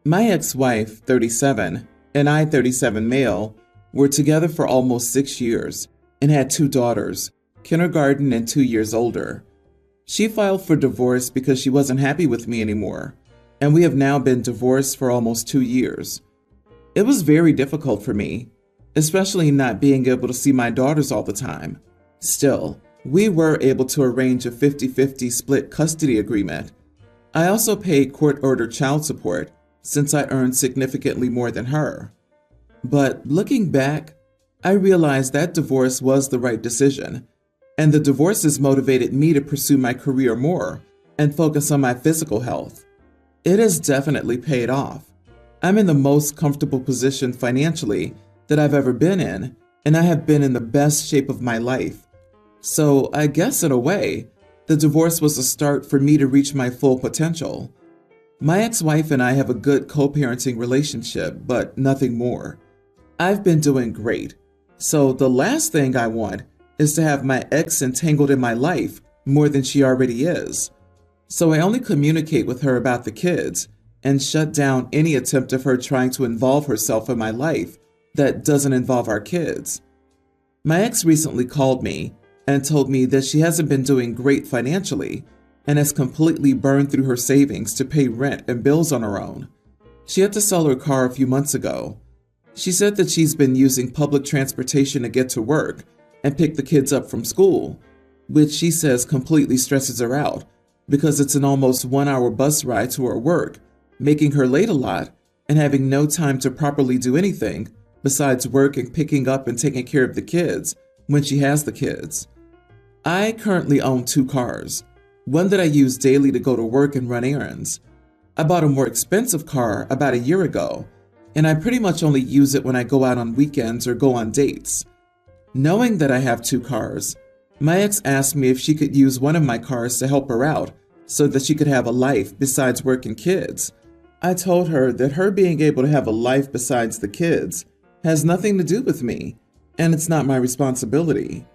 My ex-wife, 37, and I, 37 male, were together for almost 6 years and had 2 daughters, kindergarten and 2 years older. She filed for divorce because she wasn't happy with me anymore, and we have now been divorced for almost 2 years. It was very difficult for me, especially not being able to see my daughters all the time. Still, we were able to arrange a 50-50 split custody agreement. I also paid court-ordered child support since I earned significantly more than her. But looking back, I realized that divorce was the right decision, and the divorces motivated me to pursue my career more and focus on my physical health. It has definitely paid off. I'm in the most comfortable position financially that I've ever been in, and I have been in the best shape of my life. So I guess in a way, the divorce was a start for me to reach my full potential. My ex-wife and I have a good co-parenting relationship, but nothing more. I've been doing great. So the last thing I want is to have my ex entangled in my life more than she already is. So I only communicate with her about the kids and shut down any attempt of her trying to involve herself in my life that doesn't involve our kids. My ex recently called me and told me that she hasn't been doing great financially and has completely burned through her savings to pay rent and bills on her own. She had to sell her car a few months ago. She said that she's been using public transportation to get to work and pick the kids up from school, which she says completely stresses her out because it's an almost 1-hour bus ride to her work, making her late a lot and having no time to properly do anything besides work and picking up and taking care of the kids when she has the kids. I currently own 2 cars, one that I use daily to go to work and run errands. I bought a more expensive car about a year ago, and I pretty much only use it when I go out on weekends or go on dates. Knowing that I have 2 cars, my ex asked me if she could use one of my cars to help her out so that she could have a life besides work and kids. I told her that her being able to have a life besides the kids has nothing to do with me, and it's not my responsibility.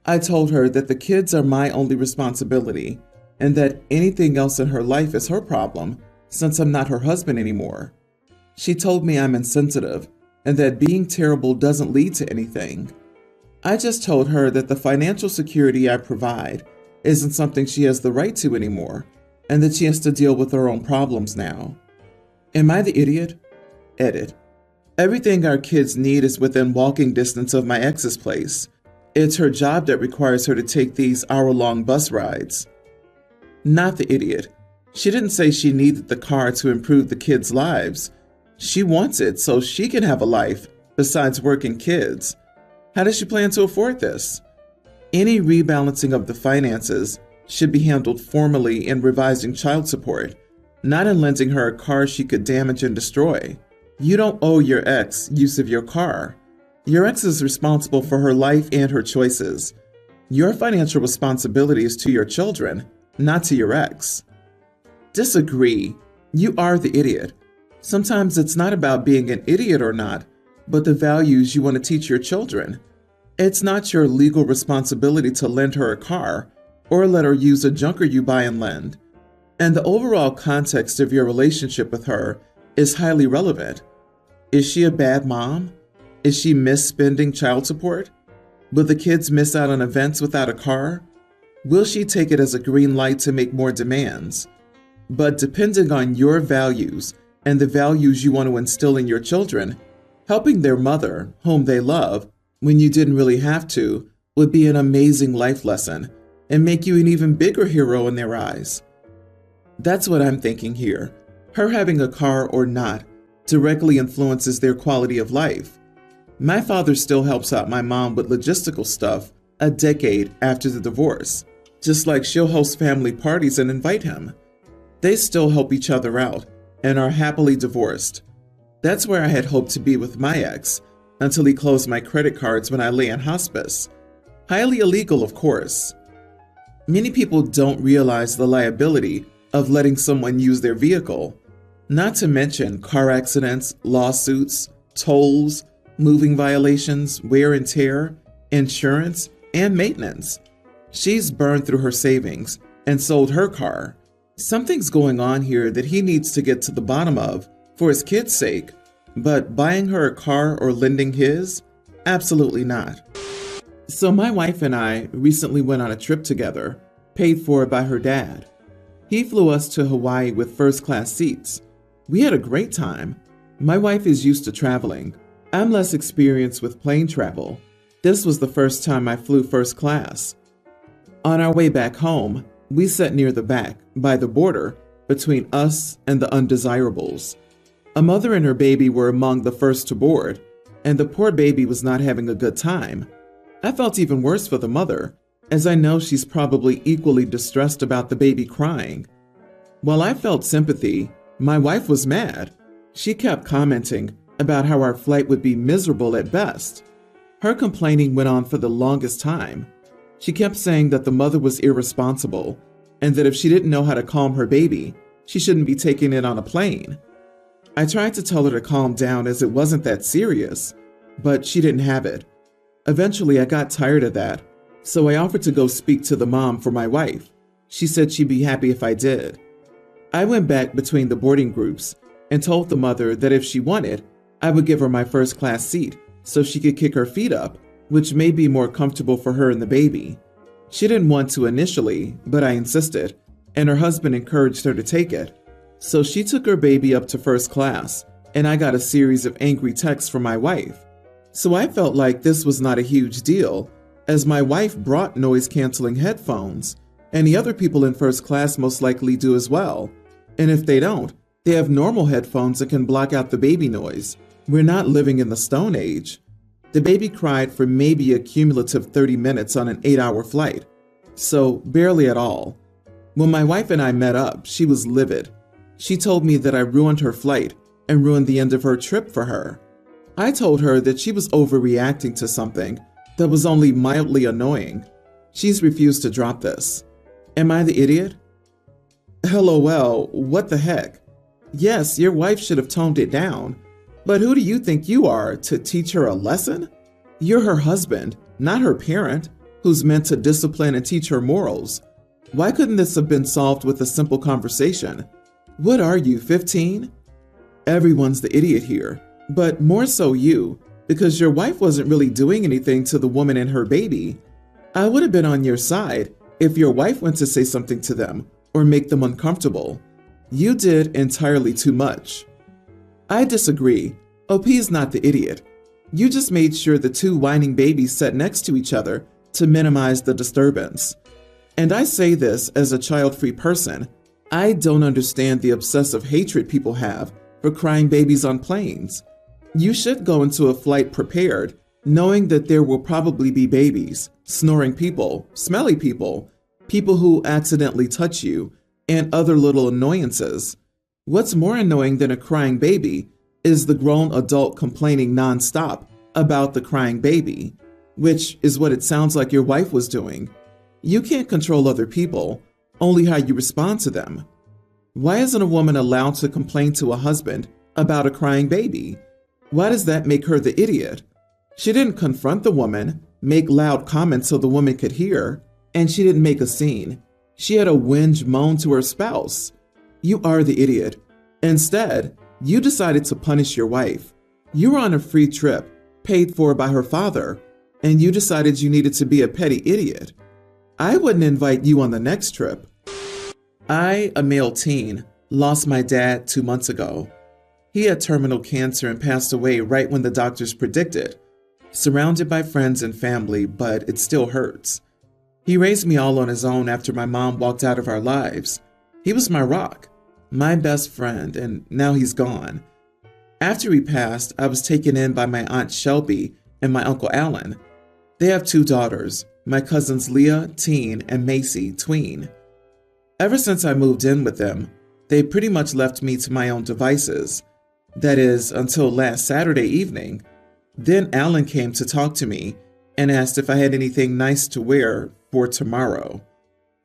I told her that the kids are my only responsibility and that anything else in her life is her problem since I'm not her husband anymore. She told me I'm insensitive and that being terrible doesn't lead to anything. I just told her that the financial security I provide isn't something she has the right to anymore and that she has to deal with her own problems now. Am I the idiot? Edit. Everything our kids need is within walking distance of my ex's place. It's her job that requires her to take these hour-long bus rides. Not the idiot. She didn't say she needed the car to improve the kids' lives. She wants it so she can have a life besides work and kids. How does she plan to afford this? Any rebalancing of the finances should be handled formally in revising child support, not in lending her a car she could damage and destroy. You don't owe your ex use of your car. Your ex is responsible for her life and her choices. Your financial responsibility is to your children, not to your ex. Disagree. You are the idiot. Sometimes it's not about being an idiot or not, but the values you want to teach your children. It's not your legal responsibility to lend her a car or let her use a junker you buy and lend. And the overall context of your relationship with her is highly relevant. Is she a bad mom? Is she misspending child support? Will the kids miss out on events without a car? Will she take it as a green light to make more demands? But depending on your values and the values you want to instill in your children, helping their mother, whom they love, when you didn't really have to, would be an amazing life lesson and make you an even bigger hero in their eyes. That's what I'm thinking here. Her having a car or not directly influences their quality of life. My father still helps out my mom with logistical stuff a decade after the divorce, just like she'll host family parties and invite him. They still help each other out and are happily divorced. That's where I had hoped to be with my ex until he closed my credit cards when I lay in hospice. Highly illegal, of course. Many people don't realize the liability of letting someone use their vehicle, not to mention car accidents, lawsuits, tolls, moving violations, wear and tear, insurance, and maintenance. She's burned through her savings and sold her car. Something's going on here that he needs to get to the bottom of for his kid's sake, but buying her a car or lending his? Absolutely not. So my wife and I recently went on a trip together, paid for by her dad. He flew us to Hawaii with first-class seats. We had a great time. My wife is used to traveling. I'm less experienced with plane travel. This was the first time I flew first class. On our way back home, we sat near the back, by the border, between us and the undesirables. A mother and her baby were among the first to board, and the poor baby was not having a good time. I felt even worse for the mother, as I know she's probably equally distressed about the baby crying. While I felt sympathy, my wife was mad. She kept commenting about how our flight would be miserable at best. Her complaining went on for the longest time. She kept saying that the mother was irresponsible, and that if she didn't know how to calm her baby, she shouldn't be taking it on a plane. I tried to tell her to calm down as it wasn't that serious, but she didn't have it. Eventually, I got tired of that, so I offered to go speak to the mom for my wife. She said she'd be happy if I did. I went back between the boarding groups and told the mother that if she wanted, I would give her my first-class seat so she could kick her feet up, which may be more comfortable for her and the baby. She didn't want to initially, but I insisted, and her husband encouraged her to take it. So she took her baby up to first class, and I got a series of angry texts from my wife. So I felt like this was not a huge deal, as my wife brought noise-canceling headphones, and the other people in first class most likely do as well. And if they don't, they have normal headphones that can block out the baby noise. We're not living in the Stone Age. The baby cried for maybe a cumulative 30 minutes on an 8-hour flight, so barely at all. When my wife and I met up, she was livid. She told me that I ruined her flight and ruined the end of her trip for her. I told her that she was overreacting to something that was only mildly annoying. She's refused to drop this. Am I the idiot? LOL, what the heck? Yes, your wife should have toned it down. But who do you think you are to teach her a lesson? You're her husband, not her parent, who's meant to discipline and teach her morals. Why couldn't this have been solved with a simple conversation? What are you, 15? Everyone's the idiot here, but more so you, because your wife wasn't really doing anything to the woman and her baby. I would have been on your side if your wife went to say something to them or make them uncomfortable. You did entirely too much. I disagree. OP's not the idiot. You just made sure the two whining babies sat next to each other to minimize the disturbance. And I say this as a child-free person. I don't understand the obsessive hatred people have for crying babies on planes. You should go into a flight prepared, knowing that there will probably be babies, snoring people, smelly people, people who accidentally touch you, and other little annoyances. What's more annoying than a crying baby is the grown adult complaining nonstop about the crying baby, which is what it sounds like your wife was doing. You can't control other people, only how you respond to them. Why isn't a woman allowed to complain to a husband about a crying baby? Why does that make her the idiot? She didn't confront the woman, make loud comments so the woman could hear, and she didn't make a scene. She had a whinge moan to her spouse. You are the idiot. Instead, you decided to punish your wife. You were on a free trip, paid for by her father, and you decided you needed to be a petty idiot. I wouldn't invite you on the next trip. I, a male teen, lost my dad 2 months ago. He had terminal cancer and passed away right when the doctors predicted. Surrounded by friends and family, but it still hurts. He raised me all on his own after my mom walked out of our lives. He was my rock, my best friend, and now he's gone. After he passed, I was taken in by my Aunt Shelby and my Uncle Alan. They have 2 daughters, my cousins Leah, teen, and Macy, tween. Ever since I moved in with them, they pretty much left me to my own devices. That is, until last Saturday evening. Then Alan came to talk to me and asked if I had anything nice to wear for tomorrow.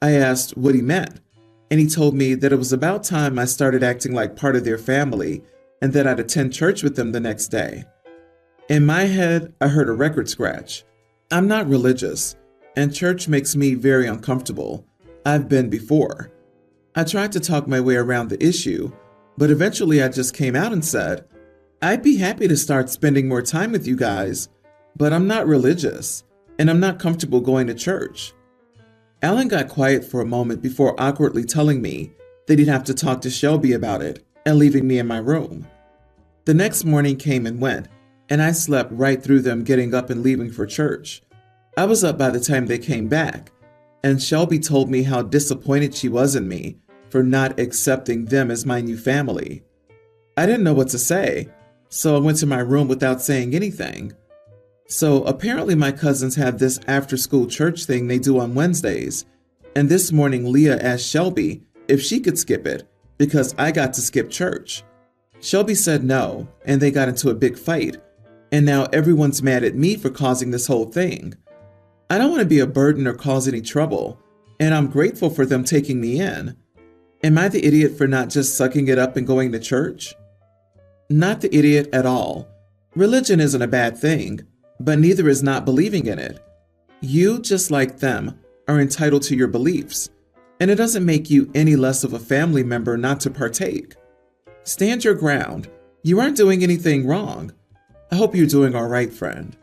I asked what he meant, and he told me that it was about time I started acting like part of their family and that I'd attend church with them the next day. In my head, I heard a record scratch. I'm not religious, and church makes me very uncomfortable. I've been before. I tried to talk my way around the issue, But eventually I just came out and said, I'd be happy to start spending more time with you guys, but I'm not religious, and I'm not comfortable going to church. Alan got quiet for a moment before awkwardly telling me that he'd have to talk to Shelby about it and leaving me in my room. The next morning came and went, and I slept right through them getting up and leaving for church. I was up by the time they came back, and Shelby told me how disappointed she was in me for not accepting them as my new family. I didn't know what to say, so I went to my room without saying anything. So apparently my cousins have this after-school church thing they do on Wednesdays, and this morning Leah asked Shelby if she could skip it because I got to skip church. Shelby said no, and they got into a big fight, and now everyone's mad at me for causing this whole thing. I don't want to be a burden or cause any trouble, and I'm grateful for them taking me in. Am I the idiot for not just sucking it up and going to church? Not the idiot at all. Religion isn't a bad thing, but neither is not believing in it. You, just like them, are entitled to your beliefs, and it doesn't make you any less of a family member not to partake. Stand your ground. You aren't doing anything wrong. I hope you're doing all right, friend.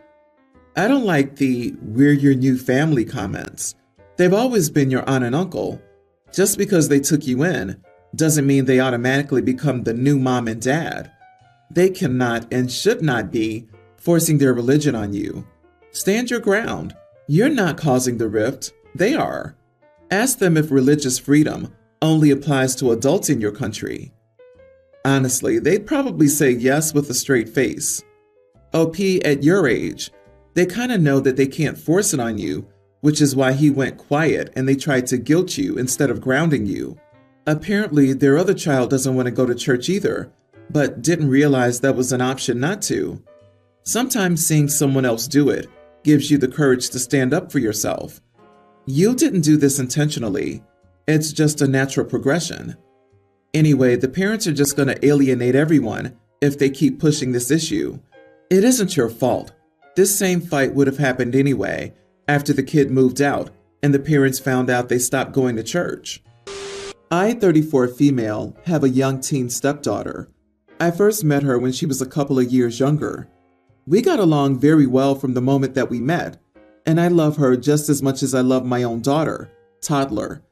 I don't like the "we're your new family" comments. They've always been your aunt and uncle. Just because they took you in doesn't mean they automatically become the new mom and dad. They cannot and should not be forcing their religion on you. Stand your ground. You're not causing the rift. They are. Ask them if religious freedom only applies to adults in your country. Honestly, they'd probably say yes with a straight face. OP, at your age, they kind of know that they can't force it on you, which is why he went quiet and they tried to guilt you instead of grounding you. Apparently, their other child doesn't want to go to church either, but didn't realize that was an option not to. Sometimes seeing someone else do it gives you the courage to stand up for yourself. You didn't do this intentionally. It's just a natural progression. Anyway, the parents are just going to alienate everyone if they keep pushing this issue. It isn't your fault. This same fight would have happened anyway after the kid moved out and the parents found out they stopped going to church. I, 34 female, have a young teen stepdaughter. I first met her when she was a couple of years younger. We got along very well from the moment that we met, and I love her just as much as I love my own daughter, toddler.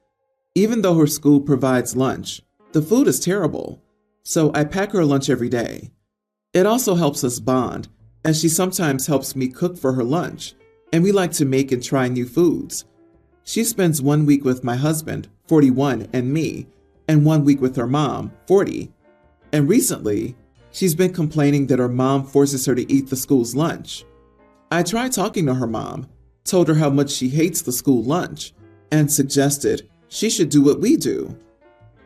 Even though her school provides lunch, the food is terrible, so I pack her lunch every day. It also helps us bond, as she sometimes helps me cook for her lunch, and we like to make and try new foods. She spends 1 week with my husband, 41, and me, and 1 week with her mom, 40. And recently, she's been complaining that her mom forces her to eat the school's lunch. I tried talking to her mom, told her how much she hates the school lunch, and suggested she should do what we do.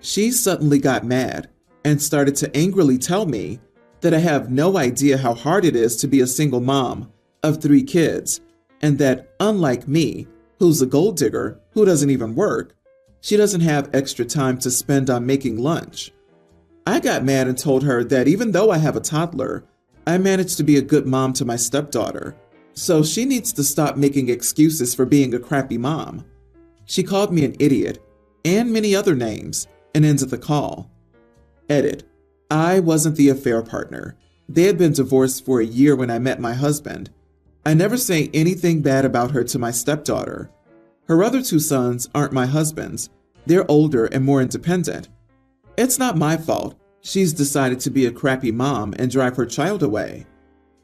She suddenly got mad and started to angrily tell me that I have no idea how hard it is to be a single mom of 3 kids, and that unlike me, who's a gold digger who doesn't even work, she doesn't have extra time to spend on making lunch. I got mad and told her that even though I have a toddler, I managed to be a good mom to my stepdaughter, so she needs to stop making excuses for being a crappy mom. She called me an idiot and many other names and ended the call. Edit. I wasn't the affair partner. They had been divorced for a year when I met my husband. I never say anything bad about her to my stepdaughter. Her other 2 sons aren't my husband's. They're older and more independent. It's not my fault. She's decided to be a crappy mom and drive her child away.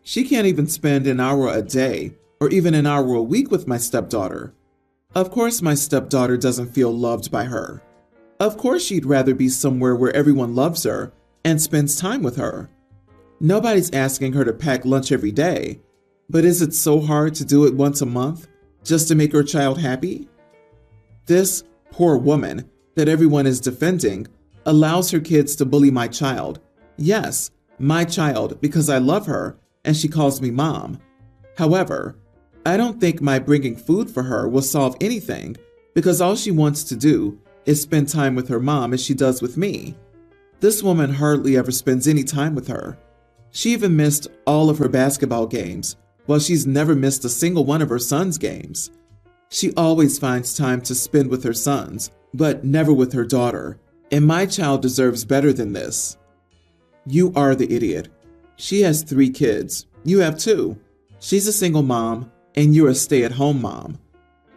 She can't even spend an hour a day or even an hour a week with my stepdaughter. Of course my stepdaughter doesn't feel loved by her. Of course she'd rather be somewhere where everyone loves her and spends time with her. Nobody's asking her to pack lunch every day, but is it so hard to do it once a month just to make her child happy? This poor woman that everyone is defending allows her kids to bully my child. Yes, my child, because I love her and she calls me mom. However, I don't think my bringing food for her will solve anything because all she wants to do is spend time with her mom as she does with me. This woman hardly ever spends any time with her. She even missed all of her basketball games, while she's never missed a single one of her son's games. She always finds time to spend with her sons, but never with her daughter. and my child deserves better than this. You are the idiot. She has 3 kids. You have 2. She's a single mom, and you're a stay-at-home mom.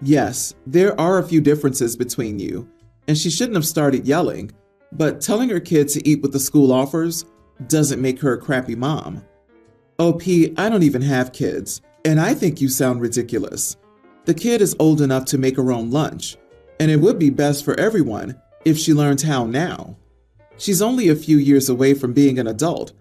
Yes, there are a few differences between you, and she shouldn't have started yelling, but telling her kid to eat what the school offers doesn't make her a crappy mom. OP, I don't even have kids, and I think you sound ridiculous. The kid is old enough to make her own lunch, and it would be best for everyone if she learned how now. She's only a few years away from being an adult,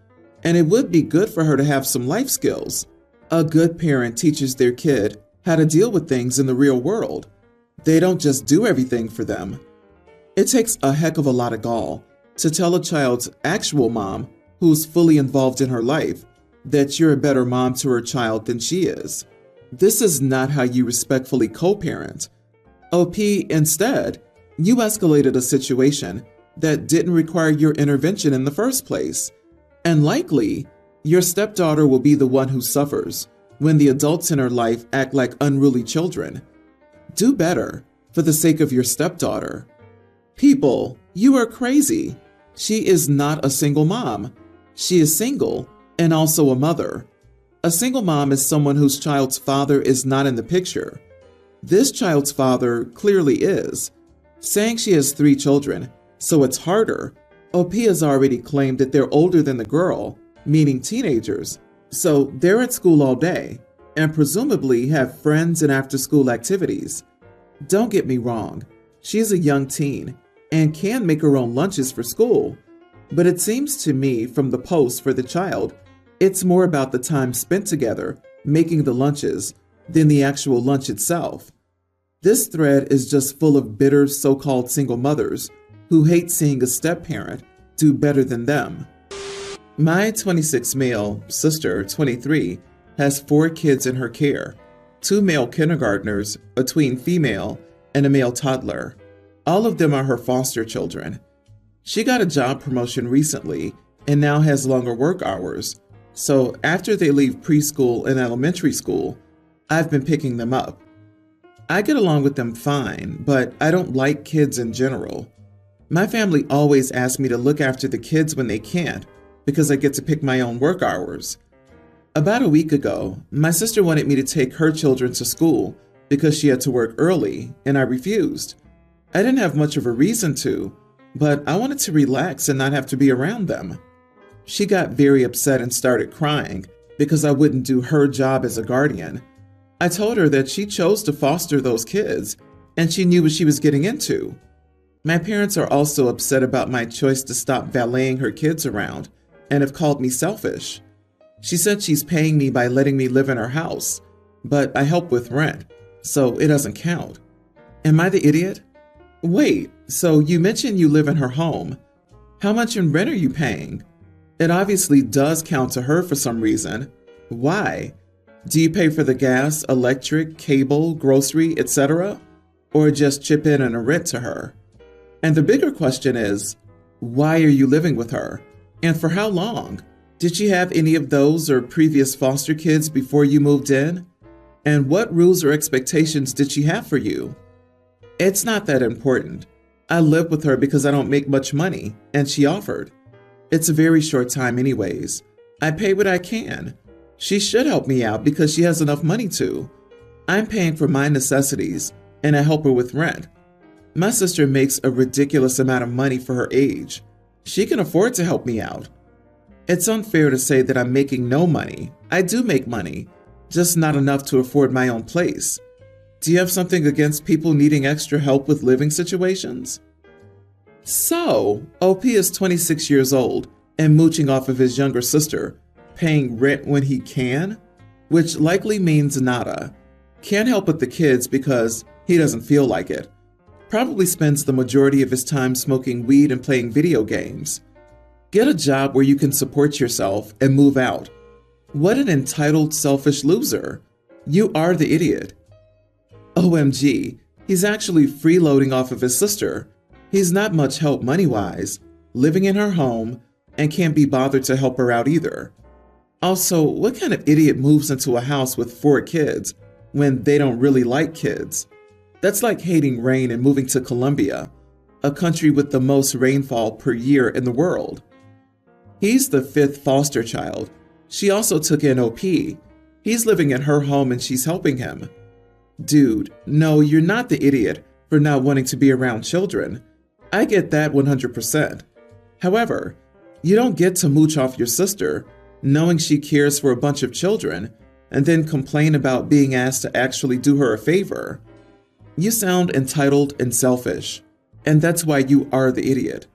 and it would be good for her to have some life skills. A good parent teaches their kid how to deal with things in the real world. They don't just do everything for them. It takes a heck of a lot of gall to tell a child's actual mom, who's fully involved in her life, that you're a better mom to her child than she is. This is not how you respectfully co-parent. OP, instead, you escalated a situation that didn't require your intervention in the first place. And likely, your stepdaughter will be the one who suffers when the adults in her life act like unruly children. Do better for the sake of your stepdaughter. People, you are crazy. She is not a single mom. She is single and also a mother. A single mom is someone whose child's father is not in the picture. This child's father clearly is. Saying she has 3 children, so it's harder. OP has already claimed that they're older than the girl, meaning teenagers, so they're at school all day and presumably have friends and after-school activities. Don't get me wrong, she's a young teen and can make her own lunches for school, but it seems to me from the post for the child, it's more about the time spent together making the lunches than the actual lunch itself. This thread is just full of bitter so-called single mothers who hate seeing a step-parent do better than them. My 26 male sister, 23, has 4 kids in her care, 2 male kindergartners, a tween female, and a male toddler. All of them are her foster children. She got a job promotion recently and now has longer work hours, so after they leave preschool and elementary school, I've been picking them up. I get along with them fine, but I don't like kids in general. My family always asks me to look after the kids when they can't, because I get to pick my own work hours. About a week ago, my sister wanted me to take her children to school because she had to work early, and I refused. I didn't have much of a reason to, but I wanted to relax and not have to be around them. She got very upset and started crying because I wouldn't do her job as a guardian. I told her that she chose to foster those kids, and she knew what she was getting into. My parents are also upset about my choice to stop valeting her kids around and have called me selfish. She said she's paying me by letting me live in her house, but I help with rent, so it doesn't count. Am I the idiot? Wait, so you mentioned you live in her home. How much in rent are you paying? It obviously does count to her for some reason. Why? Do you pay for the gas, electric, cable, grocery, etc.? Or just chip in on a rent to her? And the bigger question is, why are you living with her? And for how long? Did she have any of those or previous foster kids before you moved in? And what rules or expectations did she have for you? It's not that important. I live with her because I don't make much money, and she offered. It's a very short time anyways. I pay what I can. She should help me out because she has enough money to. I'm paying for my necessities, and I help her with rent. My sister makes a ridiculous amount of money for her age. She can afford to help me out. It's unfair to say that I'm making no money. I do make money, just not enough to afford my own place. Do you have something against people needing extra help with living situations? So, OP is 26 years old and mooching off of his younger sister, paying rent when he can, which likely means nada. Can't help with the kids because he doesn't feel like it. Probably spends the majority of his time smoking weed and playing video games. Get a job where you can support yourself and move out. What an entitled, selfish loser. You are the idiot. OMG, he's actually freeloading off of his sister. He's not much help money-wise, living in her home, and can't be bothered to help her out either. Also, what kind of idiot moves into a house with 4 kids when they don't really like kids? That's like hating rain and moving to Colombia. a country with the most rainfall per year in the world. He's the 5th foster child. She also took in OP. He's living in her home and she's helping him. Dude, no, you're not the idiot for not wanting to be around children. I get that 100%. However, you don't get to mooch off your sister, knowing she cares for a bunch of children, and then complain about being asked to actually do her a favor. You sound entitled and selfish, and that's why you are the idiot.